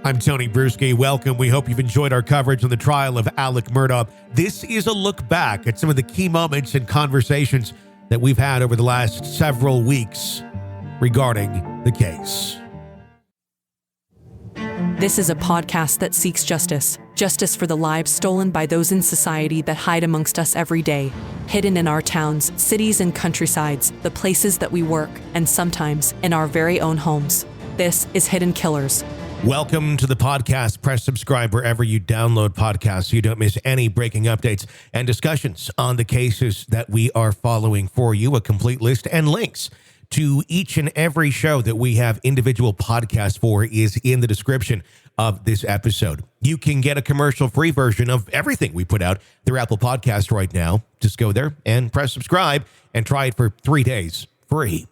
I'm Tony Bruschi. Welcome. We hope you've enjoyed our coverage on the trial of Alex Murdaugh. This is a look back at some of the key moments and conversations that we've had over the last several weeks regarding the case. This is a podcast that seeks justice. Justice for the lives stolen by those in society that hide amongst us every day. Hidden in our towns, cities, and countrysides, the places that we work, and sometimes in our very own homes. This is Hidden Killers. Welcome to the podcast. Press subscribe wherever you download podcasts so you don't miss any breaking updates and discussions on the cases that we are following for you. A complete list and links to each and every show that we have individual podcasts for is in the description of this episode. You can get a commercial-free version of everything we put out through Apple Podcasts right now. Just go there and press subscribe and try it for 3 days free.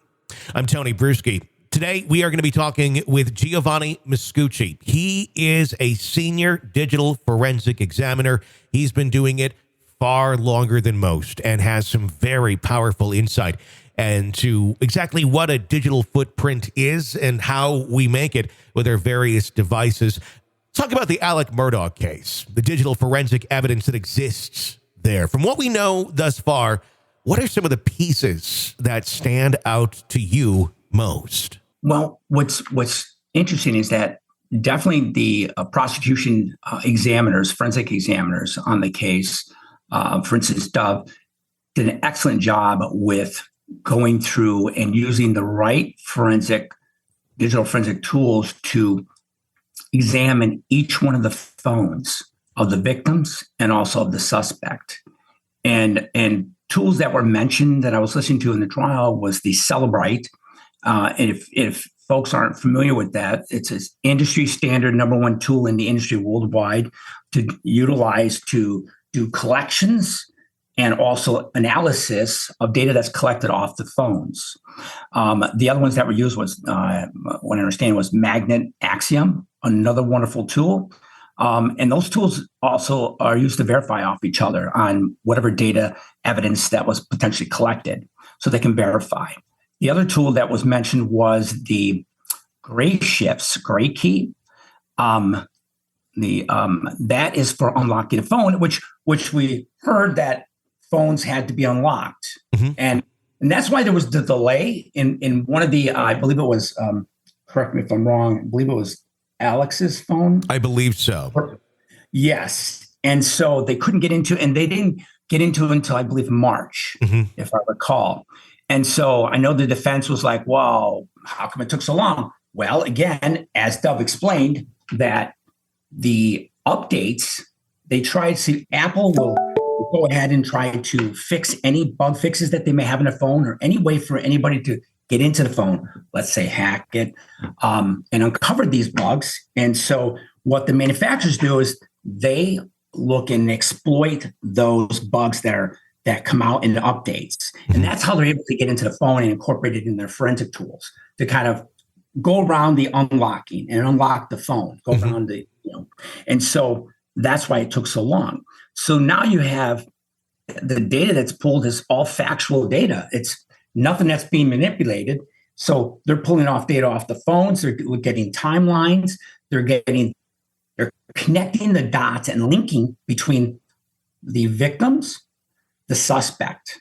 I'm Tony Bruschi. Today, we are going to be talking with Giovanni Masucci. He is a senior digital forensic examiner. He's been doing it far longer than most and has some very powerful insight into exactly what a digital footprint is and how we make it with our various devices. Let's talk about the Alex Murdaugh case, the digital forensic evidence that exists there. From what we know thus far, what are some of the pieces that stand out to you most? Well, what's interesting is that definitely the prosecution examiners, forensic examiners on the case, for instance, Dove, did an excellent job with going through and using the right digital forensic tools to examine each one of the phones of the victims and also of the suspect. And tools that were mentioned that I was listening to in the trial was the Celebrite. And if folks aren't familiar with that, it's an industry standard #1 tool in the industry worldwide to utilize to do collections and also analysis of data that's collected off the phones. The other ones that were used was, what I understand, was Magnet Axiom, another wonderful tool. And those tools also are used to verify off each other on whatever data evidence that was potentially collected, so they can verify. The other tool that was mentioned was the Gray key. That is for unlocking a phone, which we heard that phones had to be unlocked, and that's why there was the delay in one of the. I believe it was. Correct me if I'm wrong. I believe it was Alex's phone. I believe so. Yes, and so they couldn't get into, and they didn't get into it until I believe March, if I recall. And so I know the defense was like, well, how come it took so long? Well, again, as Dove explained, that the updates, they tried to, Apple will go ahead and try to fix any bug fixes that they may have in a phone or any way for anybody to get into the phone, let's say hack it, and uncover these bugs. And so what the manufacturers do is they look and exploit those bugs that come out in the updates. And that's how they're able to get into the phone and incorporate it in their forensic tools to kind of go around the unlocking and unlock the phone, go around the, and so that's why it took so long. So now you have the data that's pulled is all factual data. It's nothing that's being manipulated. So they're pulling off data off the phones. They're getting timelines. They're connecting the dots and linking between the victims, the suspect,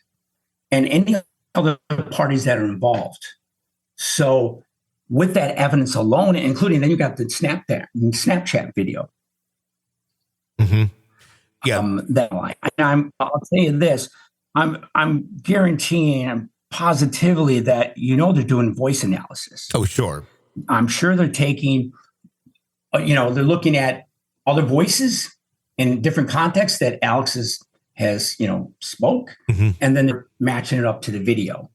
and any other parties that are involved. So with that evidence alone, including then you got the Snapchat video. Yeah. I'll tell you this, I'm guaranteeing, I'm positively that they're doing voice analysis. Oh, sure. I'm sure they're taking, they're looking at other voices in different contexts that Alex has spoke, and then they're matching it up to the video.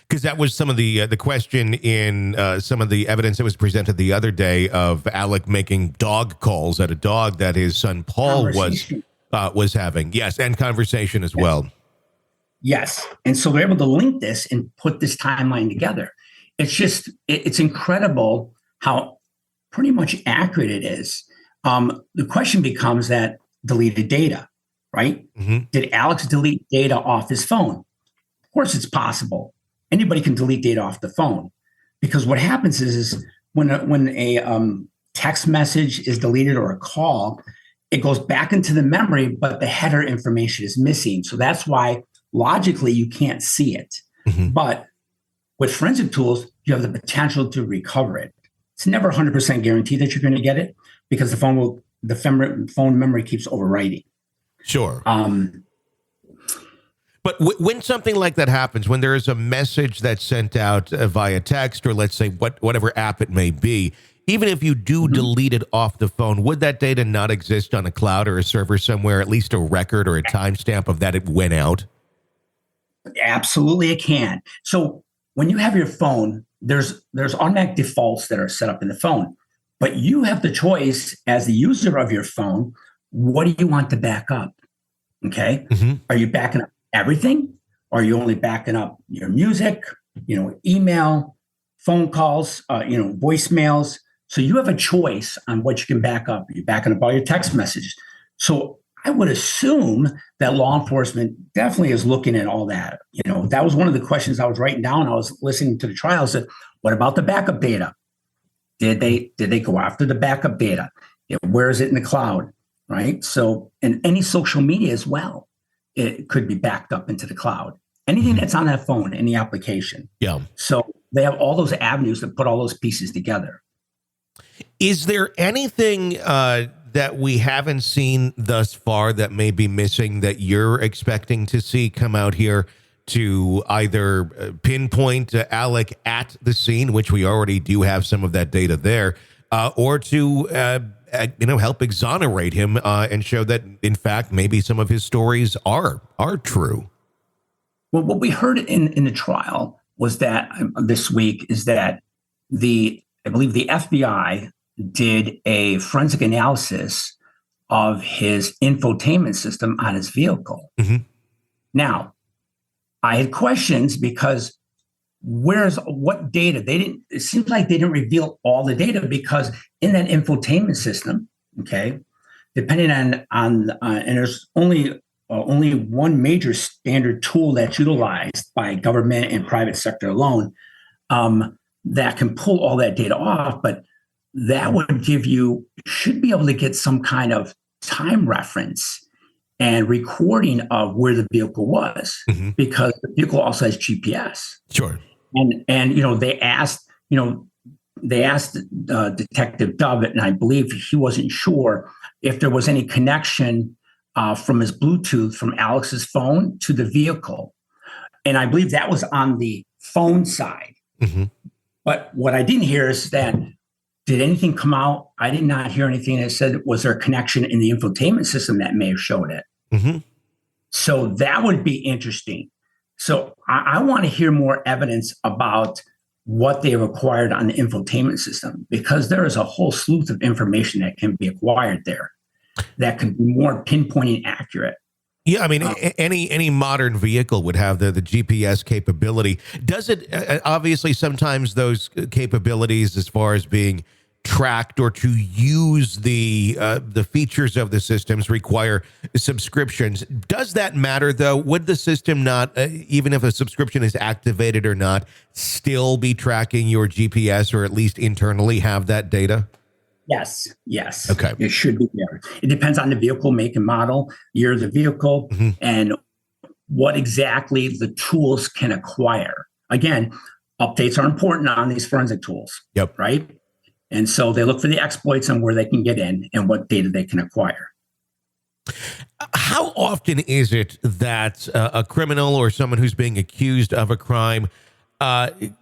Because that was some of the question in some of the evidence that was presented the other day of Alec making dog calls at a dog that his son Paul was having. Yes, and conversation as well. Yes, and so they're able to link this and put this timeline together. It's incredible how pretty much accurate it is. The question becomes that deleted data, right? Did Alex delete data off his phone? Of course, it's possible. Anybody can delete data off the phone, because what happens is when a text message is deleted or a call, it goes back into the memory, but the header information is missing. So that's why logically you can't see it. But with forensic tools, you have the potential to recover it. It's never 100% guaranteed that you're going to get it because the phone memory keeps overwriting. Sure. But when something like that happens, when there is a message that's sent out via text or let's say whatever app it may be, even if you do delete it off the phone, would that data not exist on a cloud or a server somewhere, at least a record or a timestamp of that it went out? Absolutely, it can. So when you have your phone, there's automatic defaults that are set up in the phone, but you have the choice as the user of your phone. What do you want to back up? Okay. Are you backing up everything? Or are you only backing up your music, email, phone calls, voicemails? So you have a choice on what you can back up. You're backing up all your text messages. So I would assume that law enforcement definitely is looking at all that. That was one of the questions I was writing down. I was listening to the trial. I said, what about the backup data? Did they go after the backup data? Where is it in the cloud? Right. So, and any social media as well, it could be backed up into the cloud. Anything that's on that phone, any application. Yeah. So they have all those avenues that put all those pieces together. Is there anything that we haven't seen thus far that may be missing that you're expecting to see come out here to either pinpoint Alec at the scene, which we already do have some of that data there, or to help exonerate him and show that, in fact, maybe some of his stories are true? Well, what we heard in the trial was that this week is that I believe the FBI did a forensic analysis of his infotainment system on his vehicle. Now, I had questions because what data? It seems like they didn't reveal all the data because in that infotainment system, okay, depending on and there's only one major standard tool that's utilized by government and private sector alone that can pull all that data off, but that would should be able to get some kind of time reference and recording of where the vehicle was, because the vehicle also has GPS. Sure. And they asked Detective Dove, and I believe he wasn't sure if there was any connection from his Bluetooth from Alex's phone to the vehicle. And I believe that was on the phone side. But what I didn't hear is that, did anything come out? I did not hear anything that said, was there a connection in the infotainment system that may have showed it? So that would be interesting. So I want to hear more evidence about what they have acquired on the infotainment system, because there is a whole slew of information that can be acquired there that could be more pinpointing accurate. Yeah, I mean, any modern vehicle would have the GPS capability. Does it? Obviously, sometimes those capabilities, as far as being tracked or to use the features of the systems, require subscriptions. Does that matter, though? Would the system not, even if a subscription is activated or not, still be tracking your GPS, or at least internally have that data? Yes. Okay. It should be there. It depends on the vehicle, make and model, year of the vehicle, and what exactly the tools can acquire. Again, updates are important on these forensic tools. Yep. Right? And so they look for the exploits and where they can get in and what data they can acquire. How often is it that a criminal or someone who's being accused of a crime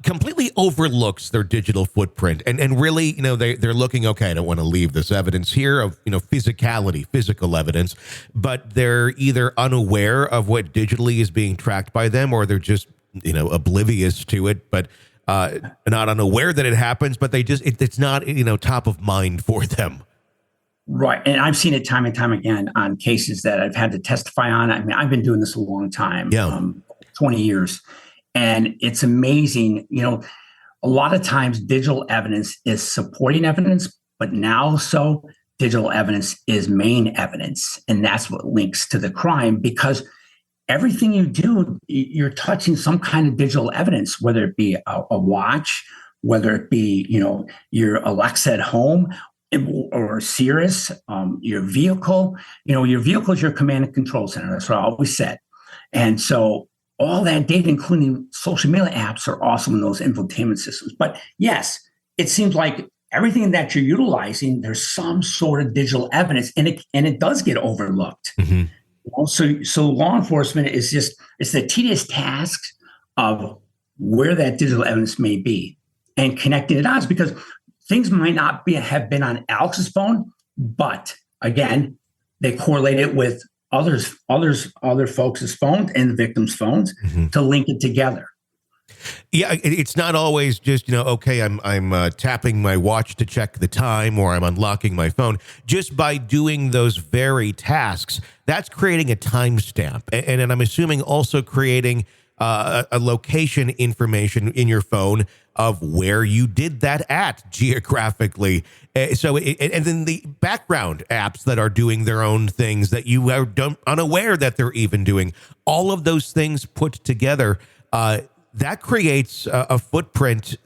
completely overlooks their digital footprint and really, they're looking, okay, I don't want to leave this evidence here of, physicality, physical evidence, but they're either unaware of what digitally is being tracked by them, or they're just, oblivious to it, but not unaware that it happens, but it's not, top of mind for them. Right. And I've seen it time and time again on cases that I've had to testify on. I mean, I've been doing this a long time, 20 years. And it's amazing, a lot of times digital evidence is supporting evidence, but now digital evidence is main evidence. And that's what links to the crime, because everything you do, you're touching some kind of digital evidence, whether it be a watch, whether it be, your Alexa at home. or Cirrus, your vehicle. Your vehicle is your command and control center. That's what I always said. And so all that data, including social media apps, are also in those infotainment systems. But yes, it seems like everything that you're utilizing, there's some sort of digital evidence, and it does get overlooked. So law enforcement is it's the tedious task of where that digital evidence may be and connecting it out, because things might not have been on Alex's phone, but again, they correlate it with other folks' phones and the victims' phones to link it together. Yeah, it's not always just, okay, I'm tapping my watch to check the time, or I'm unlocking my phone. Just by doing those very tasks, that's creating a timestamp. And I'm assuming also creating a location information in your phone of where you did that at geographically. And then the background apps that are doing their own things that you are unaware that they're even doing. All of those things put together, that creates a footprint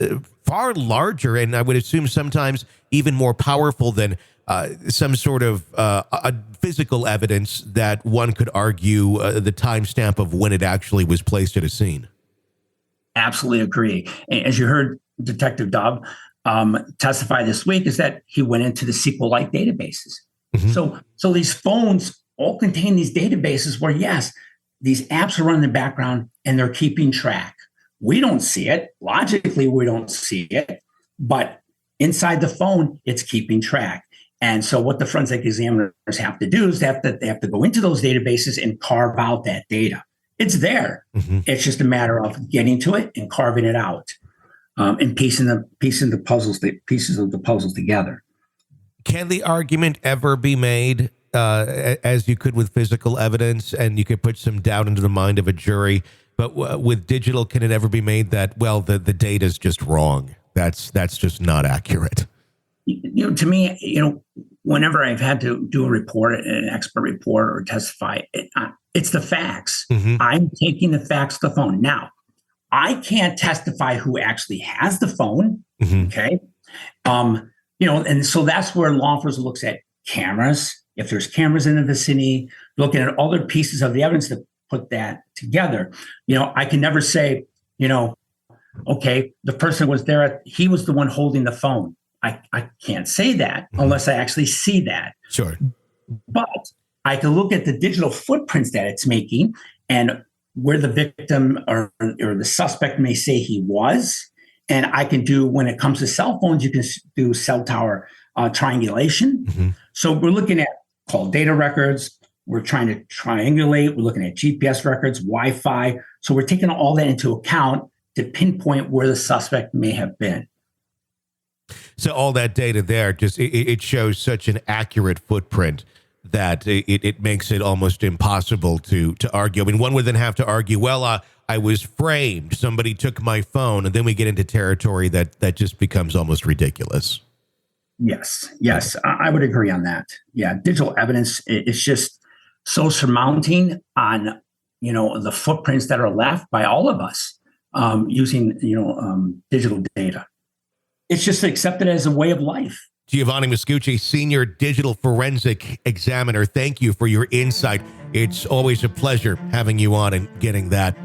far larger, and I would assume sometimes even more powerful than some sort of a physical evidence that one could argue the timestamp of when it actually was placed at a scene. Absolutely agree. As you heard Detective Dove testify this week, is that he went into the SQLite databases. So these phones all contain these databases where, yes, these apps are running in the background and they're keeping track. We don't see it. Logically, we don't see it. But inside the phone, it's keeping track. And so what the forensic examiners have to do is they have to go into those databases and carve out that data. It's there. It's just a matter of getting to it and carving it out, and piecing the pieces of the puzzles together. Can the argument ever be made, as you could with physical evidence, and you could put some doubt into the mind of a jury, but with digital, can it ever be made that, well, the data is just wrong? That's just not accurate. To me, whenever I've had to do a report, an expert report, or testify, it's the facts. I'm taking the facts to the phone. Now, I can't testify who actually has the phone. Okay. And so that's where law enforcement looks at cameras. If there's cameras in the vicinity, looking at other pieces of the evidence to put that together. I can never say, okay, the person was there, he was the one holding the phone. I can't say that unless I actually see that. Sure. But I can look at the digital footprints that it's making and where the victim or the suspect may say he was. And I can do, when it comes to cell phones, you can do cell tower triangulation. So we're looking at call data records. We're trying to triangulate. We're looking at GPS records, Wi-Fi. So we're taking all that into account to pinpoint where the suspect may have been. So all that data there, just it shows such an accurate footprint that it makes it almost impossible to argue. I mean, one would then have to argue, well, I was framed, somebody took my phone, and then we get into territory that just becomes almost ridiculous. Yes, I would agree on that. Yeah, digital evidence is just so surmounting on, the footprints that are left by all of us using, digital data. It's just accepted as a way of life. Giovanni Masucci, Senior Digital Forensic Examiner, thank you for your insight. It's always a pleasure having you on and getting that.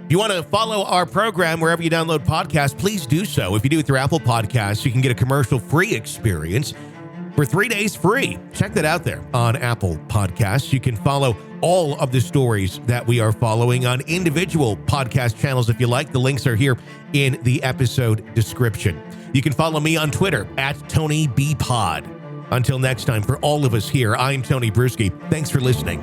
If you want to follow our program wherever you download podcasts, please do so. If you do it through Apple Podcasts, you can get a commercial-free experience for 3 days free. Check that out there on Apple Podcasts. You can follow all of the stories that we are following on individual podcast channels if you like. The links are here in the episode description. You can follow me on Twitter @TonyBPod. Until next time, for all of us here, I'm Tony Bruschi. Thanks for listening.